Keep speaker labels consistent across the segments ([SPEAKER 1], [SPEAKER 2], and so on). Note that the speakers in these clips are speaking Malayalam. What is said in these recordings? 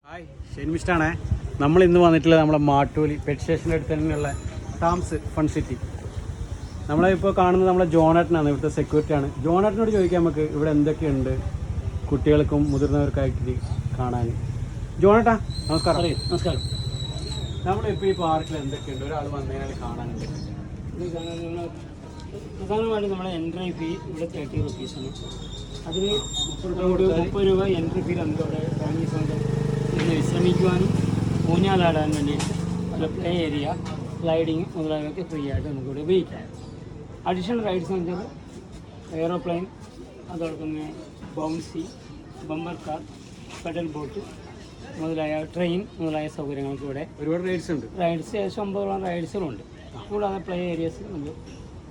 [SPEAKER 1] Hi Shane മിസ്റ്റാണേ. നമ്മൾ ഇന്ന് വന്നിട്ടുള്ളത് നമ്മളെ മാട്ടൂലി പെറ്റ് സ്റ്റേഷൻ്റെ അടുത്ത് തന്നെയുള്ള ടാംസ് ഫൺ സിറ്റി. നമ്മളിപ്പോൾ കാണുന്നത് നമ്മളെ ജോണേട്ടനാണ്, ഇവിടുത്തെ സെക്യൂരിറ്റിയാണ്. ജോണേട്ടനോട് ചോദിക്കാം നമുക്ക് ഇവിടെ എന്തൊക്കെയുണ്ട് കുട്ടികൾക്കും മുതിർന്നവർക്കായിട്ട് കാണാൻ. ജോണേട്ടാ നമസ്കാരം.
[SPEAKER 2] നമസ്കാരം.
[SPEAKER 1] നമ്മളിപ്പോൾ ഈ പാർക്കിൽ എന്തൊക്കെയുണ്ട് ഒരാൾ വന്നതിനാൽ കാണാനുണ്ട്?
[SPEAKER 2] പ്രധാനമായിട്ടും നമ്മുടെ എൻട്രി ഫീ ഇവിടെ 30 റുപ്പീസാണ്. അതിൽ 30 രൂപ എൻട്രി ഫീ നമുക്ക് അവിടെ ഫാമിലീസ് കൊണ്ട് ഇരുന്ന് വിശ്രമിക്കുവാനും ഊഞ്ഞാലാടാൻ വേണ്ടിയിട്ട് പല പ്ലേ ഏരിയ, സ്ലൈഡിങ് മുതലായവയൊക്കെ ഫ്രീ ആയിട്ട് നമുക്കിവിടെ ഉപയോഗിക്കാം. അഡീഷണൽ റൈഡ്സ് എന്ന് വെച്ചാൽ എയറോപ്ലെയിൻ, അതോടൊപ്പം തന്നെ bouncy, bumper car, pedal boat മുതലായ ട്രെയിൻ മുതലായ സൗകര്യങ്ങൾക്ക് ഇവിടെ
[SPEAKER 1] ഒരുപാട് റൈഡ്സ് ഉണ്ട്.
[SPEAKER 2] റൈഡ്സ് ഏകദേശം 9 റൈഡ്സുകളുണ്ട്. കൂടാതെ പ്ലേ ഏരിയസ് നമുക്ക്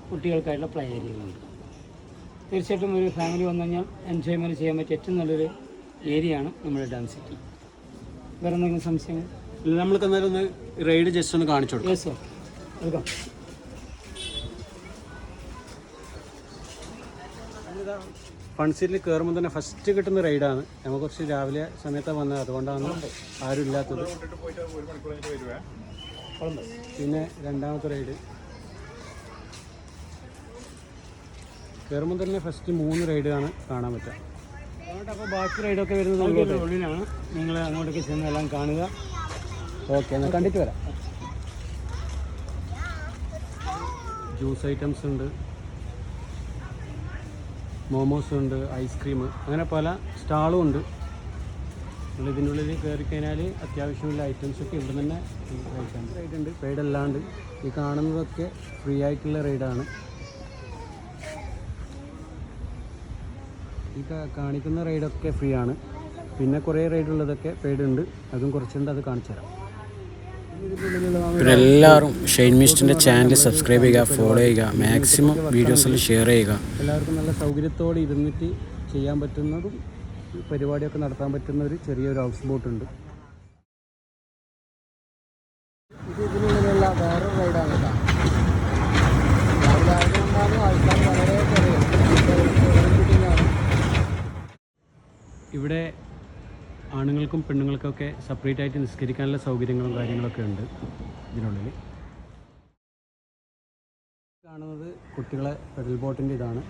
[SPEAKER 2] കുട്ടികൾക്കായിട്ടുള്ള പ്ലേ ഏരിയകളുണ്ട്. തീർച്ചയായിട്ടും ഒരു ഫാമിലി വന്നു കഴിഞ്ഞാൽ എൻജോയ്മെൻറ്റ് ചെയ്യാൻ പറ്റിയ ഏറ്റവും നല്ലൊരു ഏരിയയാണ് നമ്മുടെ ഡാൻസ് സിറ്റി. വേറെ എന്തെങ്കിലും സംശയങ്ങൾ?
[SPEAKER 1] നമ്മൾക്ക് എന്നാലും ഒന്ന് റൈഡ് ജസ്റ്റ് ഒന്ന് കാണിച്ചു കൊടുക്കാം.
[SPEAKER 2] യെസ് സർ, എടുക്കാം.
[SPEAKER 1] ഫൺ സിറ്റിയിൽ കയറുമ്പോൾ തന്നെ ഫസ്റ്റ് കിട്ടുന്ന റൈഡാണ്. നമ്മൾ കുറച്ച് രാവിലെ സമയത്താണ് വന്നത്, അതുകൊണ്ടാണ് ആരും ഇല്ലാത്തത്. പിന്നെ രണ്ടാമത്തെ റൈഡ് കയറുമ്പോൾ തന്നെ ഫസ്റ്റ് 3 റൈഡാണ് കാണാൻ പറ്റുക. അപ്പോൾ ബാക്കി റൈഡൊക്കെ വരുന്നത്
[SPEAKER 2] ഉള്ളിലാണ്. നിങ്ങൾ അങ്ങോട്ടേക്ക് ചെന്ന് എല്ലാം കാണുക.
[SPEAKER 1] ഓക്കെ, എന്നാൽ കണ്ടിട്ട് വരാം. ജ്യൂസ് ഐറ്റംസ് ഉണ്ട്, മോമോസ് ഉണ്ട്, ഐസ്ക്രീം, അങ്ങനെ പല സ്റ്റാളും ഉണ്ട്. ഇതിൻ്റെ ഉള്ളിൽ കയറി കഴിഞ്ഞാൽ അത്യാവശ്യമുള്ള ഐറ്റംസൊക്കെ ഇവിടെ തന്നെ കഴിക്കാൻ. റൈഡ് ഉണ്ട്, പെയ്ഡ് അല്ലാണ്ട്. ഈ കാണുന്നതൊക്കെ ഫ്രീ ആയിട്ടുള്ള റൈഡാണ്. ഈ കാണിക്കുന്ന റൈഡൊക്കെ ഫ്രീ ആണ്. പിന്നെ കുറേ റൈഡുള്ളതൊക്കെ പെയ്ഡ് ഉണ്ട്, അതും കുറച്ചുണ്ട്, അത് കാണിച്ചു തരാം.
[SPEAKER 3] എല്ലാവരും ഷെയ്ൻ മിസ്റ്റിൻ്റെ ചാനൽ സബ്സ്ക്രൈബ് ചെയ്യുക, ഫോളോ ചെയ്യുക, മാക്സിമം വീഡിയോസിൽ ഷെയർ ചെയ്യുക.
[SPEAKER 1] എല്ലാവർക്കും നല്ല സൗകര്യത്തോടെ ഇരുന്നിട്ട് ചെയ്യാൻ പറ്റുന്നതും പരിപാടിയൊക്കെ നടത്താൻ പറ്റുന്ന ഒരു ചെറിയൊരു ഹൗസ് ബോട്ട് ഉണ്ട്. ഇത് ഇതിനുള്ളിലുള്ള വേറൊരു റൈഡാണ് കേട്ടോ. രാവിലെ ആയതുകൊണ്ടാണ് ആൾക്കാർ വളരെ ഇവിടെ ആണുങ്ങൾക്കും പെണ്ണുങ്ങൾക്കൊക്കെ സെപ്പറേറ്റ് ആയിട്ട് നിസ്കരിക്കാനുള്ള സൗകര്യങ്ങളും കാര്യങ്ങളൊക്കെ ഉണ്ട് ഇതിനുള്ളിൽ. കാണുന്നത് കുട്ടികളെ പെഡൽ ബോട്ടിൻ്റെ ഇതാണ്.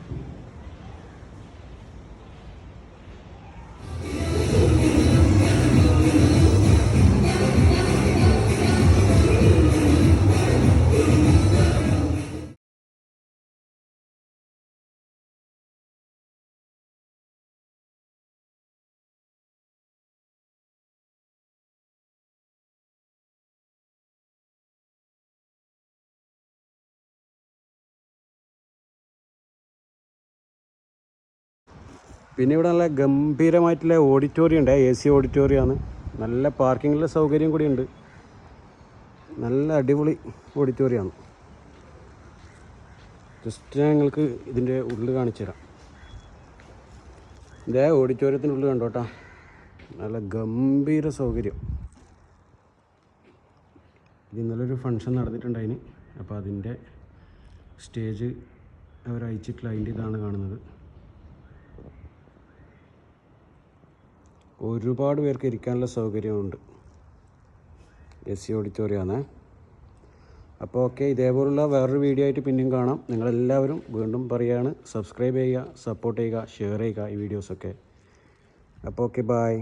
[SPEAKER 1] പിന്നെ ഇവിടെ നല്ല ഗംഭീരമായിട്ടുള്ള ഓഡിറ്റോറിയം ഉണ്ട്. AC ഓഡിറ്റോറിയമാണ്. നല്ല പാർക്കിങ്ങിലുള്ള സൗകര്യം കൂടി ഉണ്ട്. നല്ല അടിപൊളി ഓഡിറ്റോറിയമാണ്. ജസ്റ്റ് ഞാൻ നിങ്ങൾക്ക് ഇതിൻ്റെ ഉള്ളിൽ കാണിച്ചു തരാം. ഇതേ ഓഡിറ്റോറിയത്തിൻ്റെ ഉള്ളിൽ കണ്ടോട്ടാ, നല്ല ഗംഭീര സൗകര്യം. ഇത് ഇന്നലൊരു ഫങ്ഷൻ നടന്നിട്ടുണ്ടായിന്, അപ്പോൾ അതിൻ്റെ സ്റ്റേജ് അവർ അയച്ചിട്ടില്ല, അതിൻ്റെ ഇതാണ് കാണുന്നത്. ഒരുപാട് പേർക്ക് ഇരിക്കാനുള്ള സൗകര്യമുണ്ട്. AC ഓഡിറ്റോറിയമാണ്. അപ്പോൾ ഓക്കെ, ഇതേപോലുള്ള വേറൊരു വീഡിയോ ആയിട്ട് പിന്നെയും കാണാം. നിങ്ങളെല്ലാവരും വീണ്ടും പറയുകയാണ്, സബ്സ്ക്രൈബ് ചെയ്യുക, സപ്പോർട്ട് ചെയ്യുക, ഷെയർ ചെയ്യുക ഈ വീഡിയോസൊക്കെ. അപ്പോൾ ഓക്കെ, ബൈ.